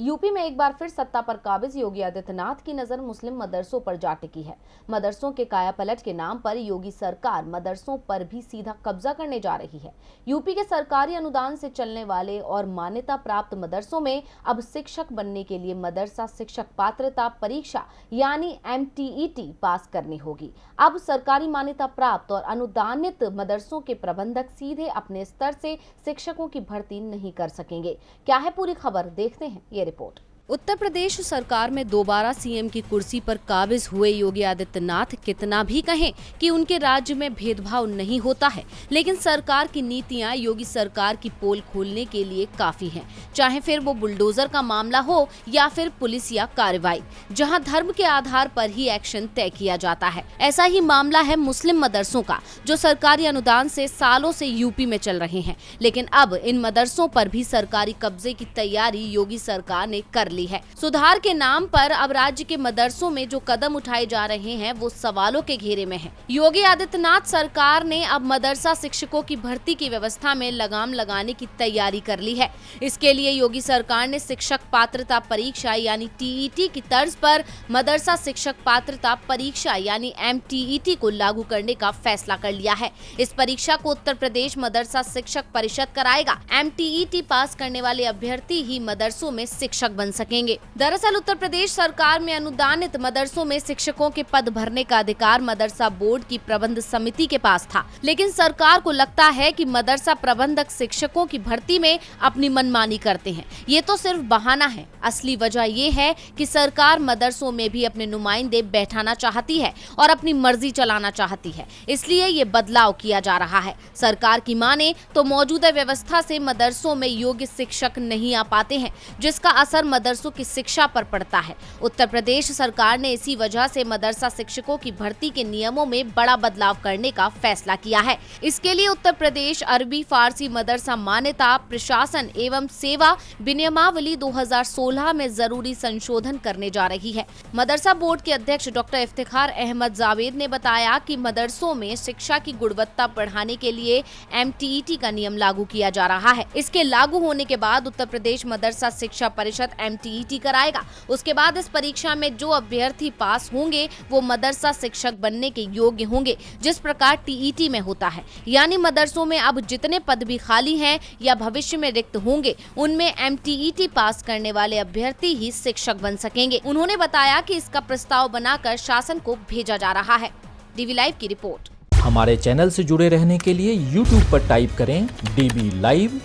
UP में एक बार फिर सत्ता पर काबिज योगी आदित्यनाथ की नजर मुस्लिम मदरसों पर जा टिकी है। मदरसों के कायापलट के नाम पर योगी सरकार मदरसों पर भी सीधा कब्जा करने जा रही है। यूपी के सरकारी अनुदान से चलने वाले और मान्यता प्राप्त मदरसों में अब शिक्षक बनने के लिए मदरसा शिक्षक पात्रता परीक्षा यानी MTET पास करनी होगी। अब सरकारी मान्यता प्राप्त और अनुदानित मदरसों के प्रबंधक सीधे अपने स्तर से शिक्षकों की भर्ती नहीं कर सकेंगे। क्या है पूरी खबर, देखते हैं ये रिपोर्ट। उत्तर प्रदेश सरकार में दोबारा सीएम की कुर्सी पर काबिज हुए योगी आदित्यनाथ कितना भी कहें कि उनके राज्य में भेदभाव नहीं होता है, लेकिन सरकार की नीतियां योगी सरकार की पोल खोलने के लिए काफी हैं। चाहे फिर वो बुलडोजर का मामला हो या फिर पुलिस या कार्रवाई, जहां धर्म के आधार पर ही एक्शन तय किया जाता है। ऐसा ही मामला है मुस्लिम मदरसों का, जो सरकारी अनुदान से सालों से यूपी में चल रहे हैं, लेकिन अब इन मदरसों पर भी सरकारी कब्जे की तैयारी योगी सरकार ने कर ली है। सुधार के नाम पर अब राज्य के मदरसों में जो कदम उठाए जा रहे हैं वो सवालों के घेरे में है। योगी आदित्यनाथ सरकार ने अब मदरसा शिक्षकों की भर्ती की व्यवस्था में लगाम लगाने की तैयारी कर ली है। इसके लिए योगी सरकार ने शिक्षक पात्रता परीक्षा यानी TET की तर्ज पर मदरसा शिक्षक पात्रता परीक्षा यानी MTET को लागू करने का फैसला कर लिया है। इस परीक्षा को उत्तर प्रदेश मदरसा शिक्षक परिषद कराएगा। MTET पास करने वाले अभ्यर्थी ही मदरसों में शिक्षक बन सकेंगे। दरअसल उत्तर प्रदेश सरकार में अनुदानित मदरसों में शिक्षकों के पद भरने का अधिकार मदरसा बोर्ड की प्रबंध समिति के पास था, लेकिन सरकार को लगता है कि मदरसा प्रबंधक शिक्षकों की भर्ती में अपनी मनमानी करते हैं। ये तो सिर्फ बहाना है। असली वजह ये है कि सरकार मदरसों में भी अपने नुमाइंदे बैठाना चाहती है और अपनी मर्जी चलाना चाहती है, इसलिए ये बदलाव किया जा रहा है। सरकार की माने तो मौजूदा व्यवस्था से मदरसों में योग्य शिक्षक नहीं आ पाते हैं, जिसका असर मदरसों की शिक्षा पर पड़ता है। उत्तर प्रदेश सरकार ने इसी वजह से मदरसा शिक्षकों की भर्ती के नियमों में बड़ा बदलाव करने का फैसला किया है। इसके लिए उत्तर प्रदेश अरबी फारसी मदरसा मान्यता प्रशासन एवं सेवा विनियमावली 2016 में जरूरी संशोधन करने जा रही है। मदरसा बोर्ड के अध्यक्ष डॉक्टर इफ्तिखार अहमद जावेद ने बताया कि मदरसों में शिक्षा की गुणवत्ता बढ़ाने के लिए MTET का नियम लागू किया जा रहा है। इसके लागू होने के बाद उत्तर प्रदेश मदरसा शिक्षा परिषद MTET कराएगा। उसके बाद इस परीक्षा में जो अभ्यर्थी पास होंगे वो मदरसा शिक्षक बनने के योग्य होंगे, जिस प्रकार TET में होता है। यानी मदरसों में अब जितने पद भी खाली हैं या भविष्य में रिक्त होंगे, उनमें MTET पास करने वाले अभ्यर्थी ही शिक्षक बन सकेंगे। उन्होंने बताया कि इसका प्रस्ताव बनाकर शासन को भेजा जा रहा है। DV लाइव की रिपोर्ट। हमारे चैनल से जुड़े रहने के लिए YouTube पर टाइप करें DV लाइव,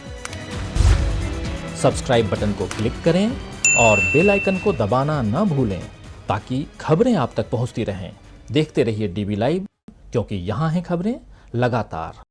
सब्सक्राइब बटन को क्लिक करें और बेल आइकन को दबाना न भूलें, ताकि खबरें आप तक पहुंचती रहें। देखते रहिए DV लाइव, क्योंकि यहाँ हैं खबरें लगातार।